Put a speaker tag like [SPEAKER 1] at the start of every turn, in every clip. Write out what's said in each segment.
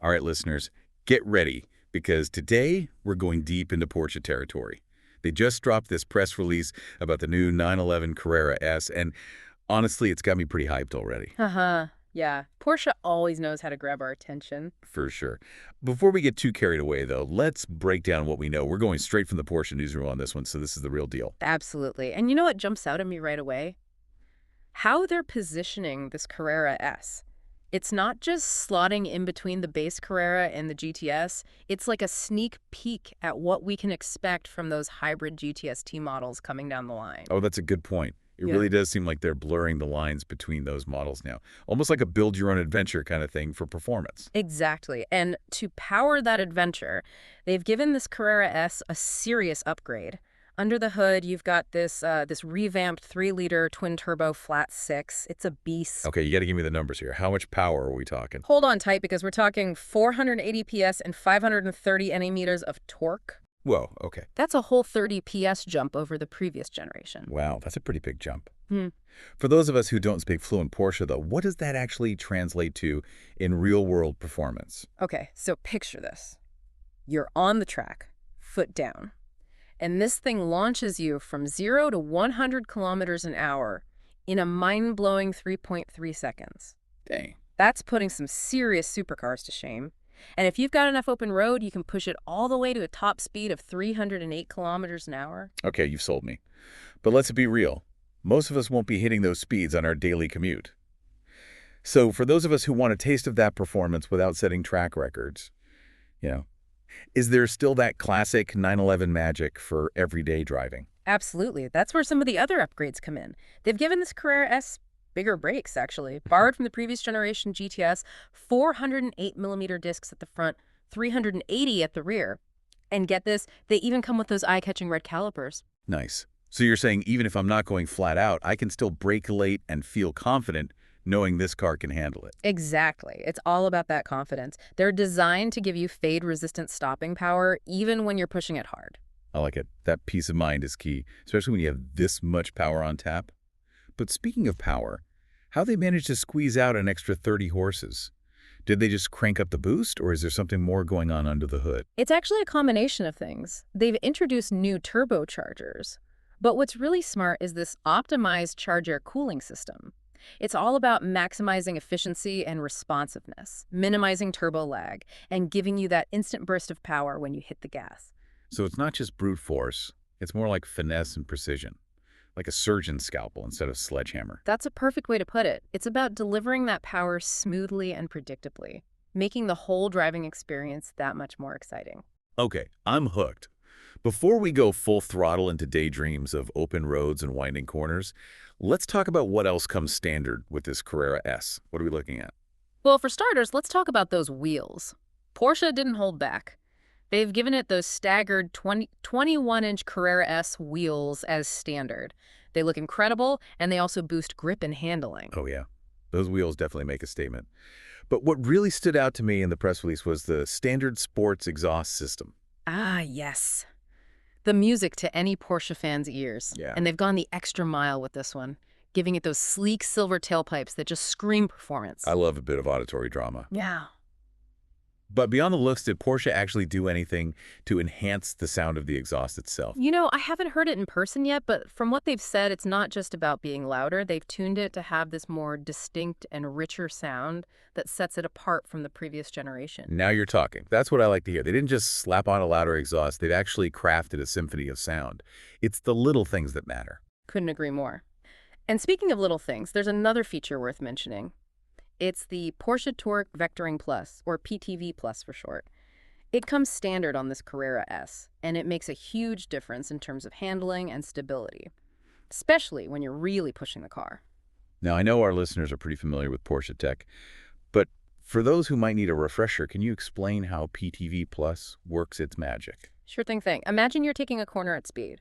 [SPEAKER 1] All right, listeners, get ready, because today we're going deep into Porsche territory. They just dropped this press release about the new 911 Carrera S, and honestly, it's got me pretty hyped already.
[SPEAKER 2] Uh-huh. Yeah. Porsche always knows how to grab our attention.
[SPEAKER 1] For sure. Before we get too carried away, though, let's break down what we know. We're going straight from the Porsche newsroom on this one, so this is the real deal.
[SPEAKER 2] Absolutely. And you know what jumps out at me right away? How they're positioning this Carrera S. It's not just slotting in between the base Carrera and the GTS. It's like a sneak peek at what we can expect from those hybrid GTS-T models coming down the line.
[SPEAKER 1] Oh, that's a good point. It
[SPEAKER 2] Yeah.
[SPEAKER 1] really does seem like they're blurring the lines between those models now. Almost like a build-your-own-adventure kind of thing for performance.
[SPEAKER 2] Exactly. And to power that adventure, they've given this Carrera S a serious upgrade. Under the hood, you've got this revamped 3-liter twin-turbo flat six. It's a beast.
[SPEAKER 1] Okay, you got to give me the numbers here. How much power are we talking?
[SPEAKER 2] Hold on tight because we're talking 480 PS and 530 Nm of torque.
[SPEAKER 1] Whoa, okay.
[SPEAKER 2] That's a whole 30 PS jump over the previous generation.
[SPEAKER 1] Wow, that's a pretty big jump.
[SPEAKER 2] Hmm.
[SPEAKER 1] For those of us who don't speak fluent Porsche, though, what does that actually translate to in real-world performance?
[SPEAKER 2] Okay, so picture this. You're on the track, foot down. And this thing launches you from 0 to 100 kilometers an hour in a mind-blowing 3.3 seconds.
[SPEAKER 1] Dang.
[SPEAKER 2] That's putting some serious supercars to shame. And if you've got enough open road, you can push it all the way to a top speed of 308 kilometers an hour.
[SPEAKER 1] Okay, you've sold me. But let's be real. Most of us won't be hitting those speeds on our daily commute. So for those of us who want a taste of that performance without setting track records, you know, is there still that classic 911 magic for everyday driving?
[SPEAKER 2] Absolutely. That's where some of the other upgrades come in. They've given this Carrera S bigger brakes, actually. Borrowed from the previous generation GTS, 408mm discs at the front, 380 at the rear. And get this, they even come with those eye-catching red calipers.
[SPEAKER 1] Nice. So you're saying even if I'm not going flat out, I can still brake late and feel confident knowing this car can handle it.
[SPEAKER 2] Exactly. It's all about that confidence. They're designed to give you fade-resistant stopping power even when you're pushing it hard.
[SPEAKER 1] I like it. That peace of mind is key, especially when you have this much power on tap. But speaking of power, how they managed to squeeze out an extra 30 horses? Did they just crank up the boost, or is there something more going on under the hood?
[SPEAKER 2] It's actually a combination of things. They've introduced new turbochargers. But what's really smart is this optimized charge air cooling system. It's all about maximizing efficiency and responsiveness, minimizing turbo lag, and giving you that instant burst of power when you hit the gas.
[SPEAKER 1] So it's not just brute force. It's more like finesse and precision, like a surgeon's scalpel instead of sledgehammer.
[SPEAKER 2] That's a perfect way to put it. It's about delivering that power smoothly and predictably, making the whole driving experience that much more exciting.
[SPEAKER 1] Okay, I'm hooked. Before we go full throttle into daydreams of open roads and winding corners, let's talk about what else comes standard with this Carrera S. What are we looking at?
[SPEAKER 2] Well, for starters, let's talk about those wheels. Porsche didn't hold back. They've given it those staggered 21-inch Carrera S wheels as standard. They look incredible, and they also boost grip and handling.
[SPEAKER 1] Oh, yeah. Those wheels definitely make a statement. But what really stood out to me in the press release was the standard sports exhaust system.
[SPEAKER 2] Ah, yes. The music to any Porsche fan's ears.
[SPEAKER 1] Yeah.
[SPEAKER 2] And they've gone the extra mile with this one, giving it those sleek silver tailpipes that just scream performance.
[SPEAKER 1] I love a bit of auditory drama.
[SPEAKER 2] Yeah.
[SPEAKER 1] But beyond the looks, did Porsche actually do anything to enhance the sound of the exhaust itself?
[SPEAKER 2] You know, I haven't heard it in person yet, but from what they've said, it's not just about being louder. They've tuned it to have this more distinct and richer sound that sets it apart from the previous generation.
[SPEAKER 1] Now you're talking. That's what I like to hear. They didn't just slap on a louder exhaust. They've actually crafted a symphony of sound. It's the little things that matter.
[SPEAKER 2] Couldn't agree more. And speaking of little things, there's another feature worth mentioning. It's the Porsche Torque Vectoring Plus, or PTV Plus for short. It comes standard on this Carrera S, and it makes a huge difference in terms of handling and stability, especially when you're really pushing the car.
[SPEAKER 1] Now, I know our listeners are pretty familiar with Porsche tech, but for those who might need a refresher, can you explain how PTV Plus works its magic?
[SPEAKER 2] Sure thing. Imagine you're taking a corner at speed.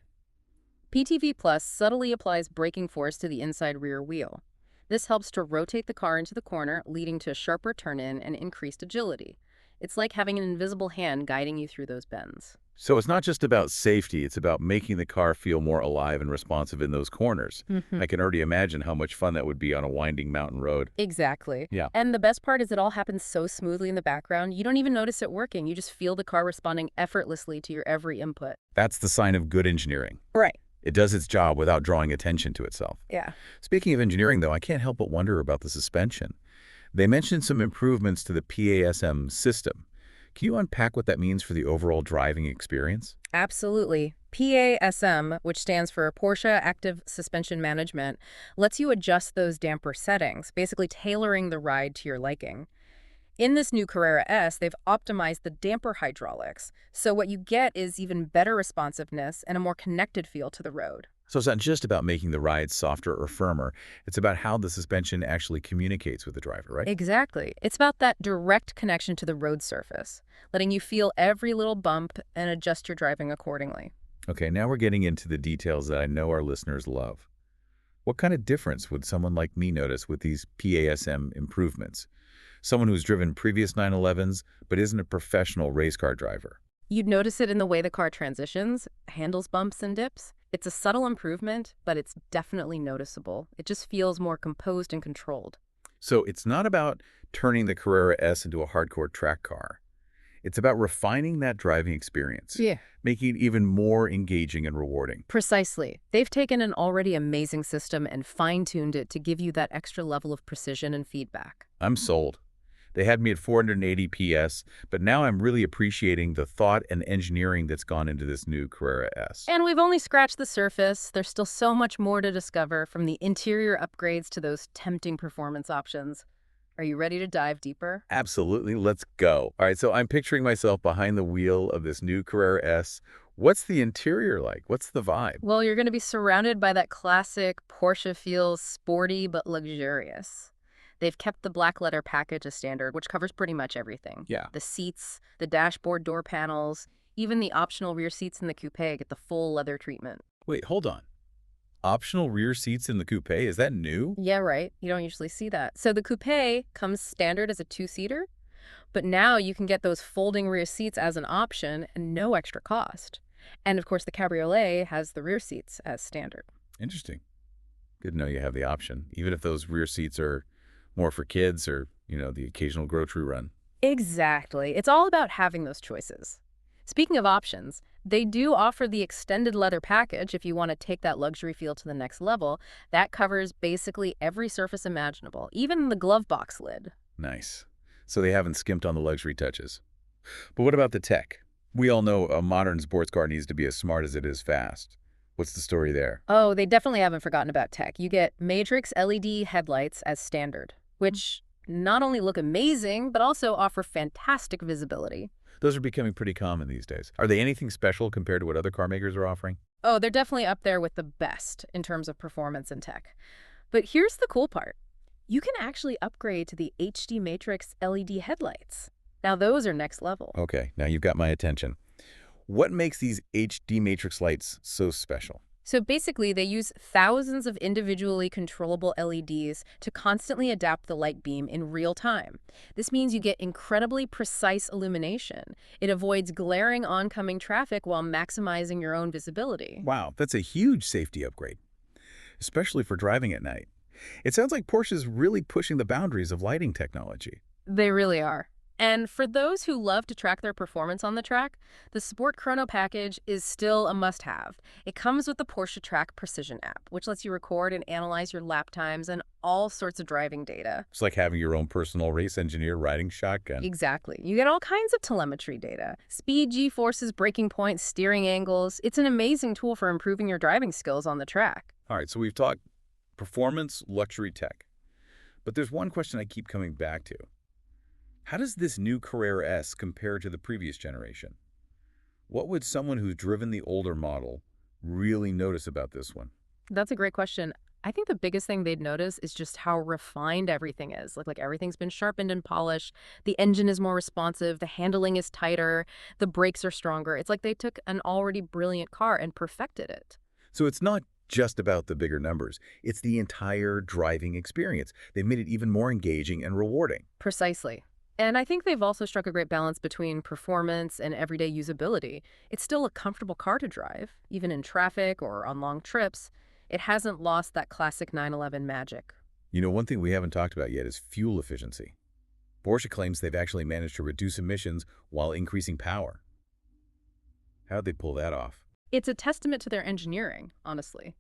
[SPEAKER 2] PTV Plus subtly applies braking force to the inside rear wheel. This helps to rotate the car into the corner, leading to a sharper turn-in and increased agility. It's like having an invisible hand guiding you through those bends.
[SPEAKER 1] So it's not just about safety, it's about making the car feel more alive and responsive in those corners.
[SPEAKER 2] Mhm.
[SPEAKER 1] I can already imagine how much fun that would be on a winding mountain road.
[SPEAKER 2] Exactly.
[SPEAKER 1] Yeah,
[SPEAKER 2] And the best part is it all happens so smoothly in the background, you don't even notice it working. You just feel the car responding effortlessly to your every input.
[SPEAKER 1] that's the sign of good engineering.
[SPEAKER 2] Right.
[SPEAKER 1] It does its job without drawing attention to itself.
[SPEAKER 2] Yeah.
[SPEAKER 1] Speaking of engineering, though, I can't help but wonder about the suspension. They mentioned some improvements to the PASM system. Can you unpack what that means for the overall driving experience?
[SPEAKER 2] Absolutely. PASM, which stands for Porsche Active Suspension Management, lets you adjust those damper settings, basically tailoring the ride to your liking. In this new Carrera S, they've optimized the damper hydraulics, so what you get is even better responsiveness and a more connected feel to the road.
[SPEAKER 1] So it's not just about making the ride softer or firmer. It's about how the suspension actually communicates with the driver, right?
[SPEAKER 2] Exactly. It's about that direct connection to the road surface, letting you feel every little bump and adjust your driving accordingly.
[SPEAKER 1] Okay, now we're getting into the details that I know our listeners love. What kind of difference would someone like me notice with these PASM improvements? Someone who's driven previous 911s but isn't a professional race car driver.
[SPEAKER 2] You'd notice it in the way the car transitions, handles bumps and dips. It's a subtle improvement, but it's definitely noticeable. It just feels more composed and controlled.
[SPEAKER 1] So it's not about turning the Carrera S into a hardcore track car. It's about refining that driving experience,
[SPEAKER 2] Yeah.
[SPEAKER 1] making it even more engaging and rewarding.
[SPEAKER 2] Precisely. They've taken an already amazing system and fine-tuned it to give you that extra level of precision and feedback.
[SPEAKER 1] I'm sold. They had me at 480 PS, but now I'm really appreciating the thought and engineering that's gone into this new Carrera S.
[SPEAKER 2] And we've only scratched the surface. There's still so much more to discover, from the interior upgrades to those tempting performance options. Are you ready to dive deeper?
[SPEAKER 1] Absolutely, let's go. All right, so I'm picturing myself behind the wheel of this new Carrera S. What's the interior like? What's the vibe?
[SPEAKER 2] Well, you're going to be surrounded by that classic Porsche feels, sporty but luxurious. They've kept the black leather package as standard, which covers pretty much everything.
[SPEAKER 1] Yeah.
[SPEAKER 2] The seats, the dashboard door panels, even the optional rear seats in the coupe get the full leather treatment.
[SPEAKER 1] Wait, hold on. Optional rear seats in the coupe, is that new?
[SPEAKER 2] Yeah, right. You don't usually see that. So the coupe comes standard as a two-seater, but now you can get those folding rear seats as an option and no extra cost. And of course, the cabriolet has the rear seats as standard.
[SPEAKER 1] Interesting. Good to know you have the option, even if those rear seats are more for kids or, the occasional grocery run.
[SPEAKER 2] Exactly. It's all about having those choices. Speaking of options, they do offer the extended leather package if you want to take that luxury feel to the next level. That covers basically every surface imaginable, even the glove box lid.
[SPEAKER 1] Nice. So they haven't skimped on the luxury touches. But what about the tech? We all know a modern sports car needs to be as smart as it is fast. What's the story there?
[SPEAKER 2] Oh, they definitely haven't forgotten about tech. You get Matrix LED headlights as standard, which not only look amazing, but also offer fantastic visibility.
[SPEAKER 1] Those are becoming pretty common these days. Are they anything special compared to what other car makers are offering?
[SPEAKER 2] Oh, they're definitely up there with the best in terms of performance and tech. But here's the cool part. You can actually upgrade to the HD Matrix LED headlights. Now those are next level.
[SPEAKER 1] Okay, now you've got my attention. What makes these HD Matrix lights so special?
[SPEAKER 2] So basically, they use thousands of individually controllable LEDs to constantly adapt the light beam in real time. This means you get incredibly precise illumination. It avoids glaring oncoming traffic while maximizing your own visibility.
[SPEAKER 1] Wow, that's a huge safety upgrade, especially for driving at night. It sounds like Porsche's really pushing the boundaries of lighting technology.
[SPEAKER 2] They really are. And for those who love to track their performance on the track, the Sport Chrono package is still a must-have. It comes with the Porsche Track Precision app, which lets you record and analyze your lap times and all sorts of driving data.
[SPEAKER 1] It's like having your own personal race engineer riding shotgun.
[SPEAKER 2] Exactly. You get all kinds of telemetry data. Speed, G-forces, braking points, steering angles. It's an amazing tool for improving your driving skills on the track.
[SPEAKER 1] All right, so we've talked performance, luxury tech. But there's one question I keep coming back to. How does this new Carrera S compare to the previous generation? What would someone who's driven the older model really notice about this one?
[SPEAKER 2] That's a great question. I think the biggest thing they'd notice is just how refined everything is. Like everything's been sharpened and polished. The engine is more responsive. The handling is tighter. The brakes are stronger. It's like they took an already brilliant car and perfected it.
[SPEAKER 1] So it's not just about the bigger numbers. It's the entire driving experience. They've made it even more engaging and rewarding.
[SPEAKER 2] Precisely. And I think they've also struck a great balance between performance and everyday usability. It's still a comfortable car to drive, even in traffic or on long trips. It hasn't lost that classic 911 magic.
[SPEAKER 1] You know, one thing we haven't talked about yet is fuel efficiency. Porsche claims they've actually managed to reduce emissions while increasing power. How'd they pull that off?
[SPEAKER 2] It's a testament to their engineering, honestly.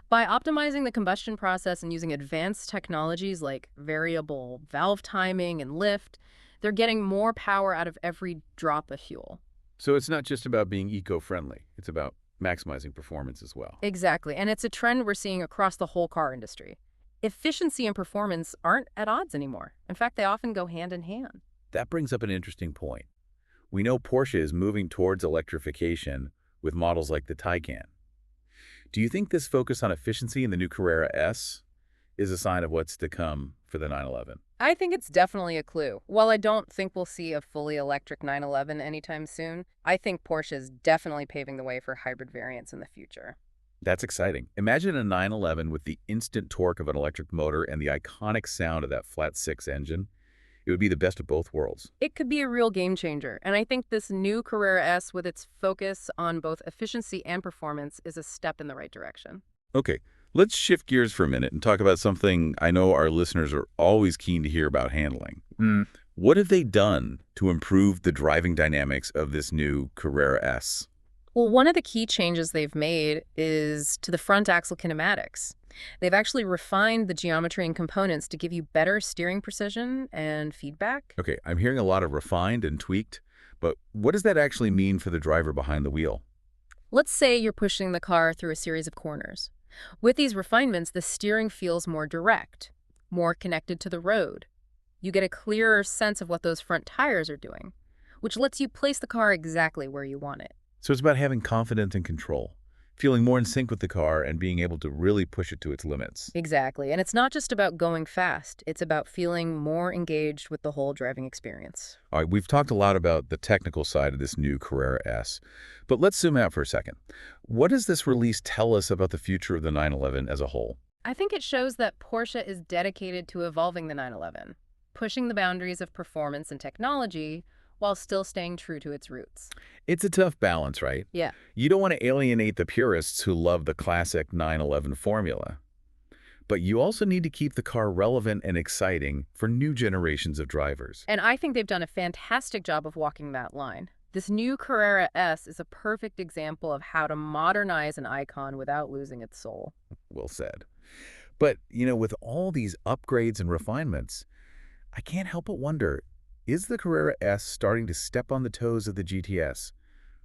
[SPEAKER 2] By optimizing the combustion process and using advanced technologies like variable valve timing and lift, they're getting more power out of every drop of fuel.
[SPEAKER 1] So it's not just about being eco-friendly. It's about maximizing performance as well.
[SPEAKER 2] Exactly, and it's a trend we're seeing across the whole car industry. Efficiency and performance aren't at odds anymore. In fact, they often go hand in hand.
[SPEAKER 1] That brings up an interesting point. We know Porsche is moving towards electrification with models like the Taycan. Do you think this focus on efficiency in the new Carrera S is a sign of what's to come for the 911?
[SPEAKER 2] I think it's definitely a clue. While I don't think we'll see a fully electric 911 anytime soon, I think Porsche is definitely paving the way for hybrid variants in the future.
[SPEAKER 1] That's exciting. Imagine a 911 with the instant torque of an electric motor and the iconic sound of that flat-six engine. It would be the best of both worlds.
[SPEAKER 2] It could be a real game changer, and I think this new Carrera S with its focus on both efficiency and performance is a step in the right direction.
[SPEAKER 1] Okay, let's shift gears for a minute and talk about something I know our listeners are always keen to hear about: handling. What have they done to improve the driving dynamics of this new Carrera S?
[SPEAKER 2] Well, one of the key changes they've made is to the front axle kinematics. They've actually refined the geometry and components to give you better steering precision and feedback.
[SPEAKER 1] Okay, I'm hearing a lot of refined and tweaked, but what does that actually mean for the driver behind the wheel?
[SPEAKER 2] Let's say you're pushing the car through a series of corners. With these refinements, the steering feels more direct, more connected to the road. You get a clearer sense of what those front tires are doing, which lets you place the car exactly where you want it.
[SPEAKER 1] So it's about having confidence and control, feeling more in sync with the car and being able to really push it to its limits.
[SPEAKER 2] Exactly. And it's not just about going fast. It's about feeling more engaged with the whole driving experience.
[SPEAKER 1] All right, we've talked a lot about the technical side of this new Carrera S, but let's zoom out for a second. What does this release tell us about the future of the 911 as a whole?
[SPEAKER 2] I think it shows that Porsche is dedicated to evolving the 911, pushing the boundaries of performance and technology while still staying true to its roots.
[SPEAKER 1] It's a tough balance, right?
[SPEAKER 2] Yeah.
[SPEAKER 1] You don't want to alienate the purists who love the classic 911 formula. But you also need to keep the car relevant and exciting for new generations of drivers.
[SPEAKER 2] And I think they've done a fantastic job of walking that line. This new Carrera S is a perfect example of how to modernize an icon without losing its soul.
[SPEAKER 1] Well said. But, you know, with all these upgrades and refinements, I can't help but wonder, is the Carrera S starting to step on the toes of the GTS?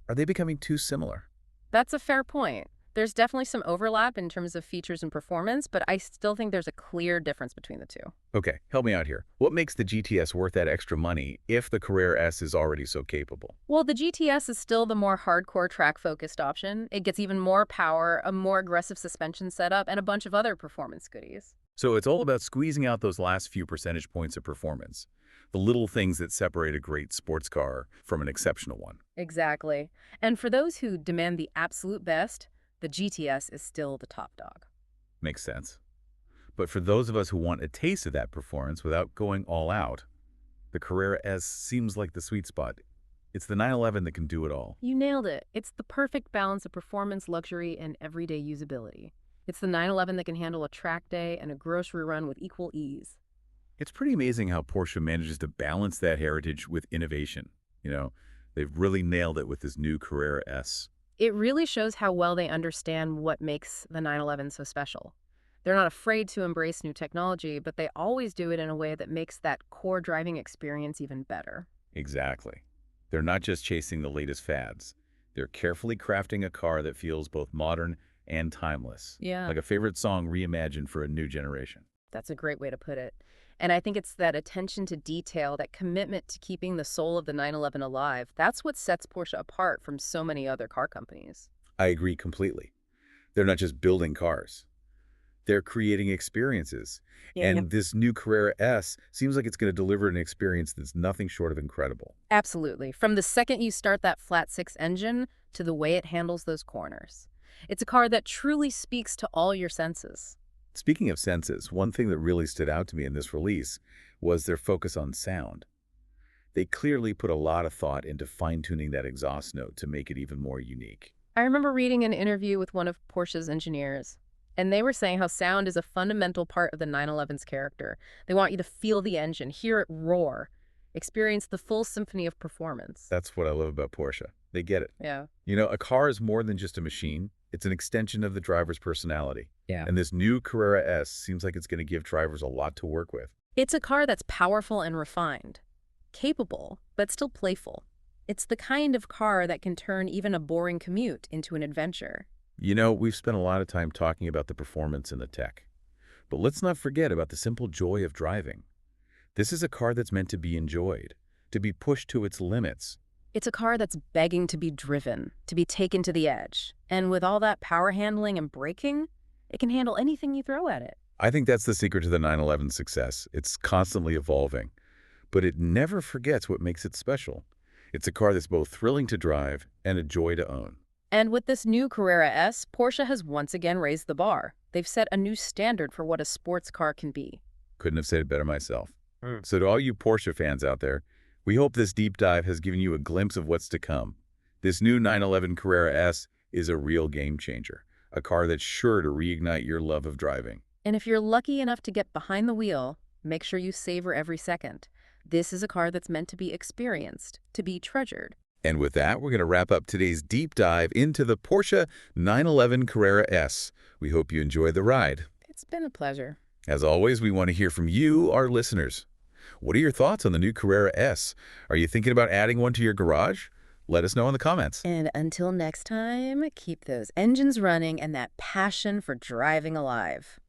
[SPEAKER 1] Are they becoming too similar?
[SPEAKER 2] That's a fair point. There's definitely some overlap in terms of features and performance, but I still think there's a clear difference between the two.
[SPEAKER 1] Okay, help me out here. What makes the GTS worth that extra money if the Carrera S is already so capable?
[SPEAKER 2] Well, the GTS is still the more hardcore track-focused option. It gets even more power, a more aggressive suspension setup, and a bunch of other performance goodies.
[SPEAKER 1] So it's all about squeezing out those last few percentage points of performance, the little things that separate a great sports car from an exceptional one.
[SPEAKER 2] Exactly. And for those who demand the absolute best, the GTS is still the top dog.
[SPEAKER 1] Makes sense. But for those of us who want a taste of that performance without going all out, the Carrera S seems like the sweet spot. It's the 911 that can do it all.
[SPEAKER 2] You nailed it. It's the perfect balance of performance, luxury, and everyday usability. It's the 911 that can handle a track day and a grocery run with equal ease.
[SPEAKER 1] It's pretty amazing how Porsche manages to balance that heritage with innovation. You know, they've really nailed it with this new Carrera S.
[SPEAKER 2] It really shows how well they understand what makes the 911 so special. They're not afraid to embrace new technology, but they always do it in a way that makes that core driving experience even better.
[SPEAKER 1] Exactly. They're not just chasing the latest fads. They're carefully crafting a car that feels both modern and timeless.
[SPEAKER 2] Yeah.
[SPEAKER 1] Like a favorite song reimagined for a new generation.
[SPEAKER 2] That's a great way to put it. And I think it's that attention to detail, that commitment to keeping the soul of the 911 alive. That's what sets Porsche apart from so many other car companies.
[SPEAKER 1] I agree completely. They're not just building cars. They're creating experiences. And this new Carrera S seems like it's going to deliver an experience that's nothing short of incredible.
[SPEAKER 2] Absolutely. From the second you start that flat-six engine to the way it handles those corners. It's a car that truly speaks to all your senses.
[SPEAKER 1] Speaking of senses, one thing that really stood out to me in this release was their focus on sound. They clearly put a lot of thought into fine-tuning that exhaust note to make it even more unique.
[SPEAKER 2] I remember reading an interview with one of Porsche's engineers, and they were saying how sound is a fundamental part of the 911's character. They want you to feel the engine, hear it roar, experience the full symphony of performance.
[SPEAKER 1] That's what I love about Porsche. They get it.
[SPEAKER 2] Yeah.
[SPEAKER 1] You know, a car is more than just a machine. It's an extension of the driver's personality.
[SPEAKER 2] Yeah.
[SPEAKER 1] And this new Carrera S seems like it's going to give drivers a lot to work with.
[SPEAKER 2] It's a car that's powerful and refined, capable, but still playful. It's the kind of car that can turn even a boring commute into an adventure.
[SPEAKER 1] You know, we've spent a lot of time talking about the performance and the tech. But let's not forget about the simple joy of driving. This is a car that's meant to be enjoyed, to be pushed to its limits.
[SPEAKER 2] It's a car that's begging to be driven, to be taken to the edge. And with all that power handling and braking, it can handle anything you throw at it.
[SPEAKER 1] I think that's the secret to the 911's success. It's constantly evolving, but it never forgets what makes it special. It's a car that's both thrilling to drive and a joy to own.
[SPEAKER 2] And with this new Carrera S, Porsche has once again raised the bar. They've set a new standard for what a sports car can be.
[SPEAKER 1] Couldn't have said it better myself. So to all you Porsche fans out there, we hope this deep dive has given you a glimpse of what's to come. This new 911 Carrera S is a real game changer, a car that's sure to reignite your love of driving.
[SPEAKER 2] And if you're lucky enough to get behind the wheel, make sure you savor every second. This is a car that's meant to be experienced, to be treasured.
[SPEAKER 1] And with that, we're going to wrap up today's deep dive into the Porsche 911 Carrera S. We hope you enjoyed the ride.
[SPEAKER 2] It's been a pleasure.
[SPEAKER 1] As always, we want to hear from you, our listeners. What are your thoughts on the new Carrera S? Are you thinking about adding one to your garage? Let us know in the comments.
[SPEAKER 2] And until next time, keep those engines running and that passion for driving alive.